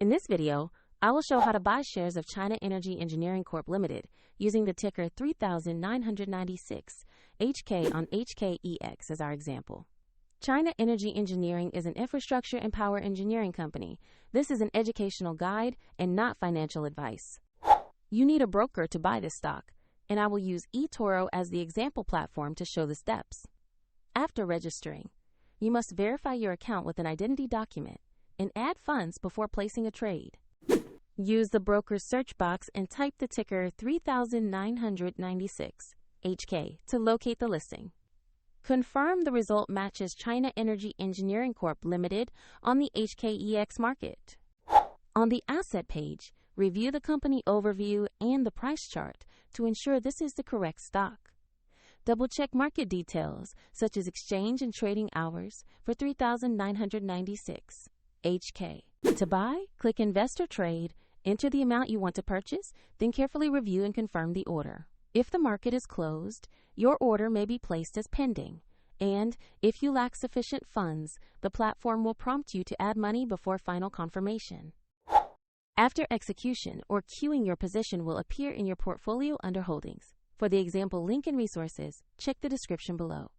In this video, I will show how to buy shares of China Energy Engineering Corp Limited using the ticker 3996 HK on HKEX as our example. China Energy Engineering is an infrastructure and power engineering company. This is an educational guide and not financial advice. You need a broker to buy this stock, and I will use eToro as the example platform to show the steps. After registering, you must verify your account with an identity document and add funds before placing a trade. Use the broker's search box and type the ticker 3996 HK to locate the listing. Confirm the result matches China Energy Engineering Corp Limited on the HKEX market. On the asset page, review the company overview and the price chart to ensure this is the correct stock. Double-check market details, such as exchange and trading hours for 3996 HK. To buy, click Invest or Trade, enter the amount you want to purchase, then carefully review and confirm the order. If the market is closed, your order may be placed as pending, and if you lack sufficient funds, the platform will prompt you to add money before final confirmation. After execution or queuing, your position will appear in your portfolio under Holdings. For the example link and resources, check the description below.